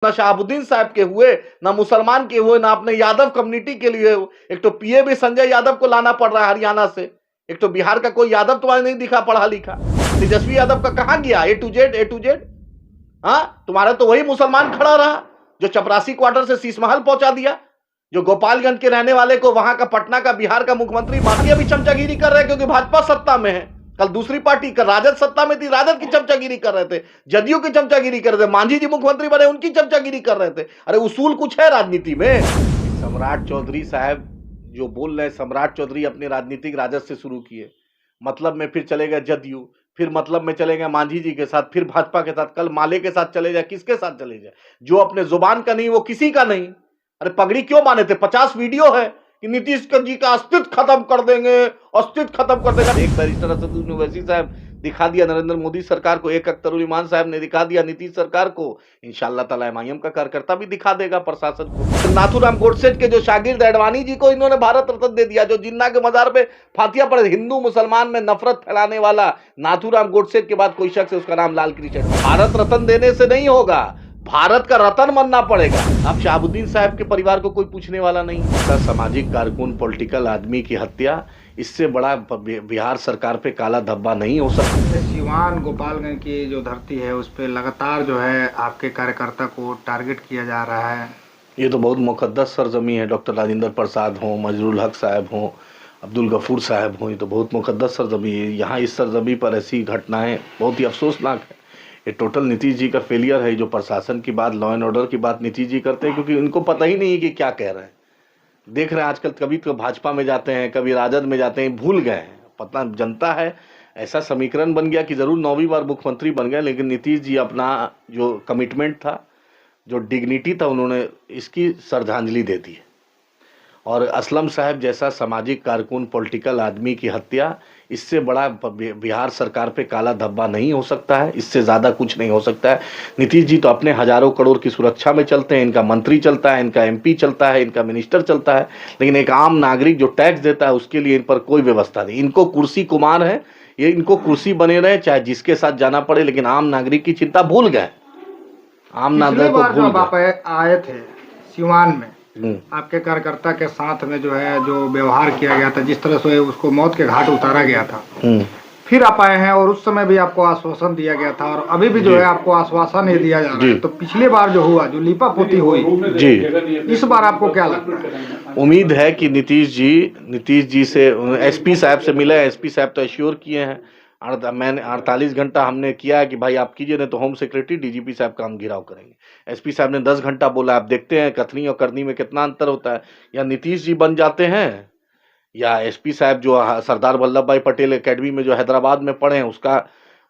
ना शहाबुद्दीन साहब के हुए, ना मुसलमान के हुए, ना अपने यादव कम्युनिटी के लिए। एक तो पीए भी संजय यादव को लाना पड़ रहा है हरियाणा से। एक तो बिहार का कोई यादव तुम्हारे नहीं दिखा पढ़ा लिखा। तेजस्वी यादव का कहां गया ए टू जेड? हाँ, तुम्हारा तो वही मुसलमान खड़ा रहा जो चपरासी क्वार्टर से शीश महल पहुंचा दिया, जो गोपालगंज के रहने वाले को वहां का पटना का बिहार का मुख्यमंत्री माफिया भी चमचागिरी कर रहे हैं क्योंकि भाजपा सत्ता में है। कल दूसरी पार्टी का राजद सत्ता में थी, राजद की चमचागिरी कर रहे थे, जदयू की चमचागिरी कर रहे थे, मांझी जी मुख्यमंत्री बने उनकी चमचागिरी कर रहे थे। अरे उसूल कुछ है राजनीति में। सम्राट चौधरी साहब जो बोल रहे हैं, सम्राट चौधरी अपने राजनीतिक राजद से शुरू किए, मतलब में फिर चले गए जदयू, फिर मतलब में चले गए मांझी जी के साथ, फिर भाजपा के साथ, कल माले के साथ चले जाए, किसके साथ चले जाए? जो अपने जुबान का नहीं वो किसी का नहीं। अरे पगड़ी क्यों माने थे? 50 वीडियो है कि नीतीश जी का अस्तित्व खत्म कर देंगे, अस्तित्व खत्म कर देगा। एक बैरिस्टर असदुद्दीन ओवैसी साहब दिखा दिया नरेंद्र मोदी सरकार को, एक अख्तरुल इमान साहब ने दिखा दिया नीतीश सरकार को, इंशाअल्लाह ताला एमआईएम का कार्यकर्ता भी दिखा देगा प्रशासन को। नाथूराम गोडसे के जो शागिर्द अडवाणी जी को इन्होंने भारत रत्न दे दिया, जो जिन्ना के मजार पे फातिया पड़े, हिंदू मुसलमान में नफरत फैलाने वाला नाथूराम गोडसे के बाद कोई शख्स है उसका नाम लाल कृष्ण। भारत रत्न देने से नहीं होगा, भारत का रतन बनना पड़ेगा। अब शहाबुद्दीन साहब के परिवार को कोई पूछने वाला नहीं। सामाजिक कारकुन, पॉलिटिकल आदमी की हत्या, इससे बड़ा बिहार सरकार पे काला धब्बा नहीं हो सकता। सिवान गोपालगंज की जो धरती है उस पर लगातार जो है आपके कार्यकर्ता को टारगेट किया जा रहा है। ये तो बहुत मुकद्दस सरजमी है। डॉक्टर राजेंद्र प्रसाद हों, मजरूल हक साहब हों, अब्दुल गफूर साहब हों, ये तो बहुत मुकद्दस सरजमी है। यहाँ इस सरजमी पर ऐसी घटनाएं बहुत ही अफसोसनाक है। ये टोटल नीतीश जी का फेलियर है। जो प्रशासन की बात, लॉ एंड ऑर्डर की बात नीतीश जी करते हैं क्योंकि इनको पता ही नहीं है कि क्या कह रहे हैं। देख रहे हैं आजकल, कभी तो भाजपा में जाते हैं, कभी राजद में जाते हैं, भूल गए हैं। पता जनता है, ऐसा समीकरण बन गया कि जरूर 9वीं बार मुख्यमंत्री बन गए, लेकिन नीतीश जी अपना जो कमिटमेंट था, जो डिग्निटी था, उन्होंने इसकी श्रद्धांजलि दे दी है। और असलम साहब जैसा सामाजिक कारकुन, पॉलिटिकल आदमी की हत्या, इससे बड़ा बिहार सरकार पे काला धब्बा नहीं हो सकता है। इससे ज़्यादा कुछ नहीं हो सकता है। नीतीश जी तो अपने हजारों करोड़ की सुरक्षा में चलते हैं, इनका मंत्री चलता है, इनका एमपी चलता है, इनका मिनिस्टर चलता है, लेकिन एक आम नागरिक जो टैक्स देता है उसके लिए इन पर कोई व्यवस्था नहीं। इनको कुर्सी कुमार है, ये इनको कुर्सी बने रहे चाहे जिसके साथ जाना पड़े, लेकिन आम नागरिक की चिंता भूल गए। आम नागरिक को भूल आप आए थे सिवान में, आपके कार्यकर्ता के साथ में जो है जो व्यवहार किया गया था, जिस तरह से उसको मौत के घाट उतारा गया था, फिर आप आए हैं और उस समय भी आपको आश्वासन दिया गया था और अभी भी जो है आपको आश्वासन नहीं दिया जा रहा है। तो पिछली बार जो हुआ, जो लीपापोती हुई जी, इस बार आपको क्या लगता है? उम्मीद है कि नीतीश जी से, एसपी साहब से मिले। एसपी साहब तो एश्योर किए हैं, मैंने 48 घंटा हमने किया है कि भाई आप कीजिए, नहीं तो होम सेक्रेटरी डीजीपी साहब का हम घिराव करेंगे। एसपी साहब ने 10 घंटा बोला। आप देखते हैं कथनी और करनी में कितना अंतर होता है। या नीतीश जी बन जाते हैं, या एसपी साहब जो सरदार वल्लभ भाई पटेल एकेडमी में जो हैदराबाद में पढ़े हैं,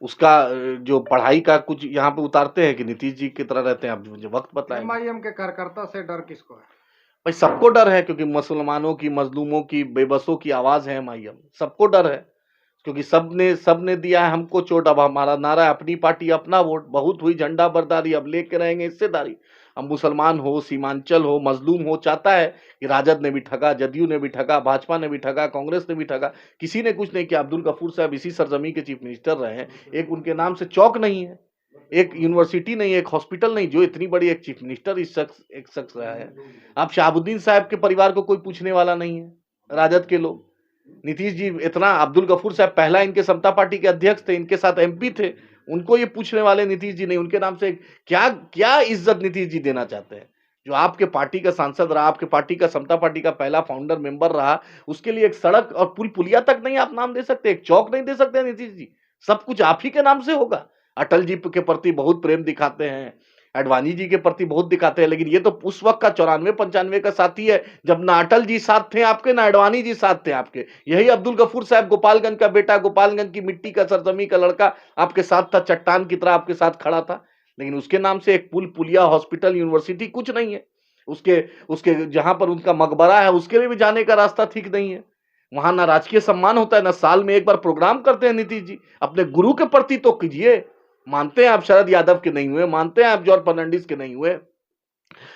उसका जो पढ़ाई का कुछ यहाँ पे उतारते हैं कि नीतीश जी की तरह रहते हैं। अब मुझे वक्त बताएं। एमआईएम के कार्यकर्ता से डर किसको है? भाई सबको डर है, क्योंकि मुसलमानों की, मजलूमों की, बेबसों की आवाज है एमआईएम। सबको डर है क्योंकि सबने दिया है हमको चोट। अब हमारा नारा है अपनी पार्टी अपना वोट। बहुत हुई झंडा बरदारी, अब लेके रहेंगे हिस्सेदारी। अब मुसलमान हो, सीमांचल हो, मजलूम हो, चाहता है कि राजद ने भी ठगा, जदयू ने भी ठगा, भाजपा ने भी ठगा, कांग्रेस ने भी ठगा, किसी ने कुछ नहीं किया। अब्दुल गफूर साहब इसी सरजमी के चीफ मिनिस्टर रहे हैं। एक उनके नाम से चौक नहीं है, एक यूनिवर्सिटी नहीं, एक हॉस्पिटल नहीं, जो इतनी बड़ी एक चीफ मिनिस्टर एक शख्स रहा है। अब शहाबुद्दीन साहब के परिवार को कोई पूछने वाला नहीं है, राजद के लोग। नीतीश जी इतना, अब्दुल गफूर साहब पहला इनके समता पार्टी के अध्यक्ष थे, इनके साथ एमपी थे, उनको ये पूछने वाले नीतीश जी नहीं। उनके नाम से क्या इज्जत नीतीश जी देना चाहते हैं? जो आपके पार्टी का सांसद रहा, आपके पार्टी का समता पार्टी का पहला फाउंडर मेंबर रहा, उसके लिए एक सड़क और पुलिया तक नहीं आप नाम दे सकते, एक चौक नहीं दे सकते नीतीश जी। सब कुछ आप ही के नाम से होगा। अटल जी के प्रति बहुत प्रेम दिखाते हैं, अडवाणी जी के प्रति बहुत दिखाते हैं, लेकिन ये तो उस वक्त का 94-95 का साथी है जब ना अटल जी साथ थे आपके, ना अडवाणी जी साथ थे आपके। यही अब्दुल गफूर साहब, गोपालगंज का बेटा, गोपालगंज की मिट्टी का, सरजमी का लड़का, आपके साथ था, चट्टान की तरह आपके साथ खड़ा था, लेकिन उसके नाम से एक पुलिया, हॉस्पिटल, यूनिवर्सिटी कुछ नहीं है। उसके जहां पर उनका मकबरा है उसके लिए भी जाने का रास्ता ठीक नहीं है। वहां ना राजकीय सम्मान होता है, ना साल में एक बार प्रोग्राम करते हैं नीतीश जी। अपने गुरु के प्रति तो कीजिए। मानते हैं आप शरद यादव के नहीं हुए, मानते हैं आप जॉर्ज फर्नांडिस के नहीं हुए,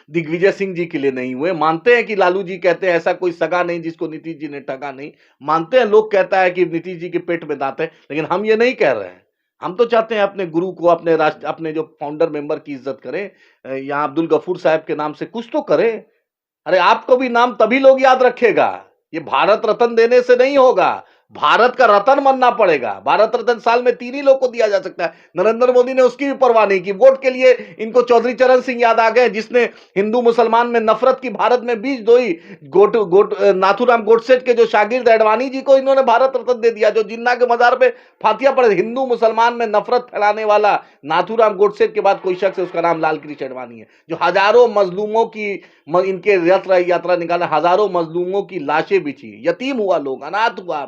दिग्विजय सिंह जी के लिए नहीं हुए, मानते हैं कि लालू जी कहते हैं ऐसा कोई सगा नहीं जिसको नीतीश जी ने ठगा नहीं, मानते हैं लोग कहता है कि नीतीश जी के पेट में दांत है, लेकिन हम ये नहीं कह रहे हैं। हम तो चाहते हैं अपने गुरु को, अपने राष्ट्र, अपने जो फाउंडर मेंबर की इज्जत करें। यहाँ अब्दुल गफूर साहब के नाम से कुछ तो करें। अरे आपको भी नाम तभी लोग याद रखेगा, ये भारत रत्न देने से नहीं होगा, भारत का रत्न बनना पड़ेगा। भारत रत्न साल में 3 ही लोग को दिया जा सकता है। नरेंद्र मोदी ने उसकी भी परवाह नहीं की। वोट के लिए इनको चौधरी चरण सिंह याद आ गए, जिसने हिंदू मुसलमान में नफरत की भारत में बीज बोई। नाथूराम गोडसे के जो शागिर्द अडवाणी जी को इन्होंने भारत रत्न दे दिया, जो जिन्ना के मजार पे फातिया पड़े। हिंदू मुसलमान में नफरत फैलाने वाला नाथूराम गोडसे के बाद कोई शख्स है, उसका नाम लाल कृष्ण अडवाणी है, जो हजारों मजलूमों की इनके यात्रा निकाला, हजारों मजलूमों की लाशें बिछी, यतीम हुआ लोग, अनाथ हुआ,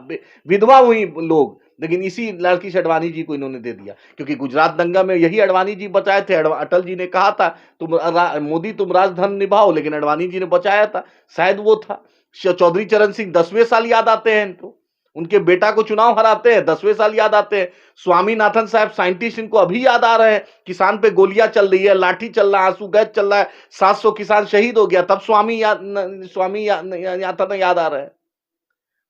विधवा हुई लोग, लेकिन इसी लड़की से अडवाणी जी को इन्होंने दे दिया। क्योंकि गुजरात दंगा में यही अडवाणी जी बचाए थे। अटल जी ने कहा था मोदी तुम राजधर्म निभाओ, लेकिन अडवाणी जी ने बचाया था, शायद वो था। चौधरी चरण सिंह 10वें साल याद आते हैं इनको, उनके बेटा को चुनाव हराते हैं, 10वें साल याद आते हैं। स्वामीनाथन साहब साइंटिस्ट, इनको अभी याद आ रहे हैं। किसान पे गोलियां चल रही है, लाठी चल रहा है, आंसू गैस चल रहा है, 700 किसान शहीद हो गया, तब स्वामीनाथन याद आ रहे हैं।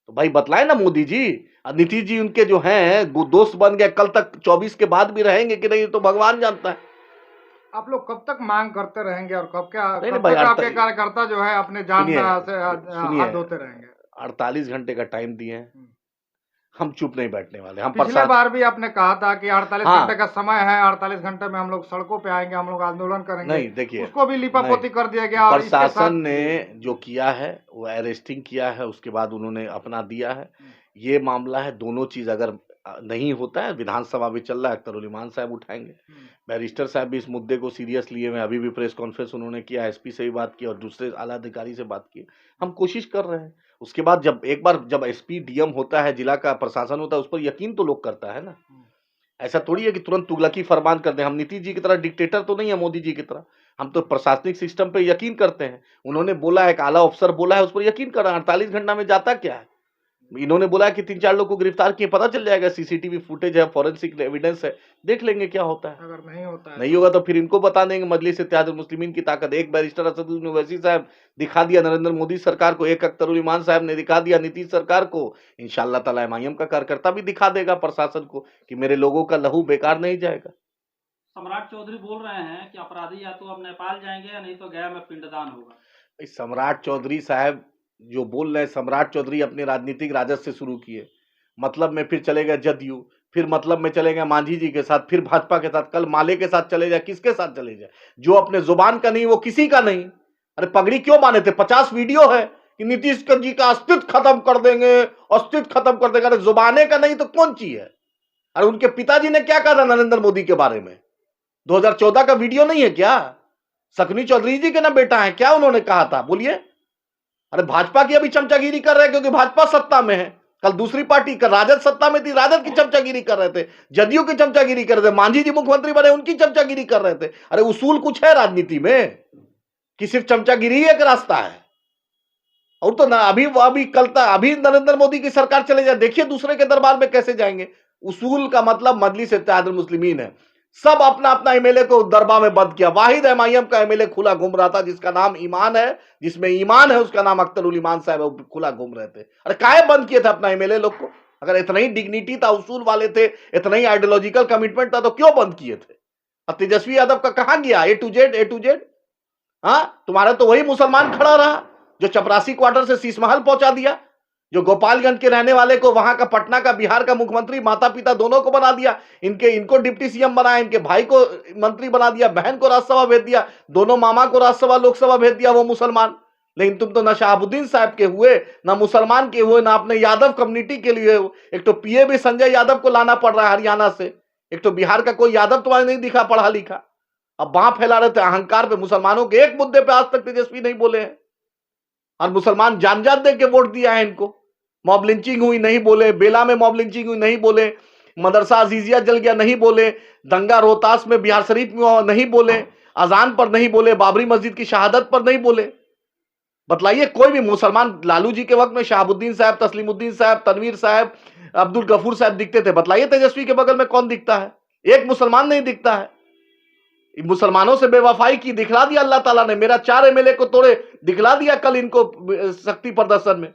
तो भाई बतलाए ना मोदी जी। नीतीश जी उनके जो हैं दोस्त बन गए, कल तक 24 के बाद भी रहेंगे कि नहीं तो भगवान जानता है। आप लोग कब तक मांग करते रहेंगे और कब नहीं तक आपके कार्यकर्ता जो है अपने जान से हाथ धोते रहेंगे? 48 घंटे का टाइम दिए हैं, हम चुप नहीं बैठने वाले। हम पिछले बार भी आपने कहा था कि 48 घंटे का समय है, 48 घंटे में हम लोग सड़कों पे आएंगे, हम लोग आंदोलन करेंगे। नहीं, देखिए उसको भी लिपापोती कर दिया गया। प्रशासन ने जो किया है वो अरेस्टिंग किया है, उसके बाद उन्होंने अपना दिया है। ये मामला है, दोनों चीज अगर नहीं होता है, विधानसभा भी चल रहा है, अख्तर उल इमान साहब उठाएंगे, बैरिस्टर साहब भी इस मुद्दे को सीरियस लिए हुए, अभी भी प्रेस कॉन्फ्रेंस उन्होंने किया, एसपी से भी बात की और दूसरे आला अधिकारी से बात की। हम कोशिश कर रहे हैं। उसके बाद जब एसपी डीएम होता है, जिला का प्रशासन होता है, उस पर यकीन तो लोग करता है ना। ऐसा थोड़ी है कि तुरंत तुगलकी फरमान कर दें। हम नीतीश जी की तरह डिक्टेटर तो नहीं है, मोदी जी की तरह। हम तो प्रशासनिक सिस्टम पे यकीन करते हैं। उन्होंने बोला है, एक आला अफसर बोला है, उस पर यकीन कर रहे हैं। 48 घंटा में जाता क्या है? इन्होंने बोला कि 3-4 लोग को गिरफ्तार किए, पता चल जाएगा, सीसीटीवी फुटेज है, फॉरेंसिक एविडेंस है, देख लेंगे क्या होता है। अगर नहीं होगा तो फिर इनको बता देंगे मजलिस इत्तेहादुल मुस्लिमीन की ताकत। एक बैरिस्टर असदुद्दीन ओवैसी साहब दिखा दिया नरेंद्र मोदी सरकार को, एक अख्तर उल इमान साहब ने दिखा दिया नीतीश सरकार को, इंशाअल्लाह ताला एमआईएम का कार्यकर्ता भी दिखा देगा प्रशासन को कि मेरे लोगों का लहू बेकार नहीं जाएगा। सम्राट चौधरी बोल रहे हैं कि अपराधी या तो अब नेपाल जाएंगे या नहीं तो गया में पिंडदान होगा। सम्राट चौधरी साहब जो बोल रहे हैं, सम्राट चौधरी अपने राजनीतिक राजद से शुरू किए, मतलब में फिर चले गए जदयू, फिर मतलब में चले गए मांझी जी के साथ, फिर भाजपा के साथ, कल माले के साथ चले जाए, किसके साथ चले जाए? जो अपने जुबान का नहीं वो किसी का नहीं। अरे पगड़ी क्यों माने थे? 50 वीडियो है कि नीतीश जी का अस्तित्व खत्म कर देंगे, अस्तित्व खत्म कर देंगे। अरे जुबाने का नहीं तो कौन चीज है? अरे उनके पिताजी ने क्या कहा था नरेंद्र मोदी के बारे में? 2014 का वीडियो नहीं है क्या? सकनी चौधरी जी के ना बेटा है क्या? उन्होंने कहा था, बोलिए। अरे भाजपा की अभी चमचागिरी कर रहे हैं क्योंकि भाजपा सत्ता में है। कल दूसरी पार्टी का राजद सत्ता में थी, राजद की चमचागिरी कर रहे थे, जदयू की चमचागिरी कर रहे थे, मांझी जी मुख्यमंत्री बने उनकी चमचागिरी कर रहे थे। अरे उसूल कुछ है राजनीति में कि सिर्फ चमचागिरी एक रास्ता है? और तो ना अभी कल तक अभी नरेंद्र मोदी की सरकार चले जाए, देखिए दूसरे के दरबार में कैसे जाएंगे। उसूल का मतलब मजलिस इत्तेहादुल मुस्लिमीन है। सब अपना अपना एमएलए को दरबार में बंद किया। वाहिद एमआईएम का एमएलए खुला घूम रहा था, जिसका नाम ईमान है, जिसमें ईमान है, उसका नाम अख्तर उल इमान साहब है, वो खुला घूम रहे थे। अरे काहे बंद किए थे अपना एमएलए लोग को? अगर इतना ही डिग्निटी था, उसूल वाले थे, इतना ही आइडियोलॉजिकल कमिटमेंट था, तो क्यों बंद किए थे? और तेजस्वी यादव का कहां गया ए टू जेड? हाँ, तुम्हारा तो वही मुसलमान खड़ा रहा जो चपरासी क्वार्टर से शीश महल पहुंचा दिया, जो गोपालगंज के रहने वाले को वहां का, पटना का, बिहार का मुख्यमंत्री, माता पिता दोनों को बना दिया। इनको डिप्टी सीएम बनाया, इनके भाई को मंत्री बना दिया, बहन को राज्यसभा भेज दिया, दोनों मामा को राज्यसभा लोकसभा भेज दिया, वो मुसलमान। लेकिन तुम तो ना शहाबुद्दीन साहब के हुए, ना मुसलमान के हुए, ना अपने यादव कम्युनिटी के लिए। एक तो पीए भी संजय यादव को लाना पड़ रहा है हरियाणा से। एक तो बिहार का कोई यादव तुम्हारे नहीं दिखा पढ़ा लिखा। अब बाँ फैला रहे थे अहंकार पे। मुसलमानों के एक मुद्दे पे आज तक तेजस्वी नहीं बोले हैं, और मुसलमान जान दे के वोट दिया है इनको। मॉब लिंचिंग हुई नहीं बोले, बेला में मॉब लिंचिंग हुई नहीं बोले, मदरसा अजीजिया जल गया नहीं बोले, दंगा रोहतास में बिहार शरीफ में नहीं बोले, अजान पर नहीं बोले, बाबरी मस्जिद की शहादत पर नहीं बोले। बतलाइए कोई भी मुसलमान लालू जी के वक्त में शहाबुद्दीन साहब, तस्लीमुद्दीन साहब, तनवीर साहब, अब्दुल गफूर साहब दिखते थे। बतलाइए तेजस्वी के बगल में कौन दिखता है? एक मुसलमान नहीं दिखता है। मुसलमानों से बेवफाई की दिखला दिया अल्लाह ताला ने। मेरा 4 एमएलए को तोड़े दिखला दिया कल इनको शक्ति प्रदर्शन में।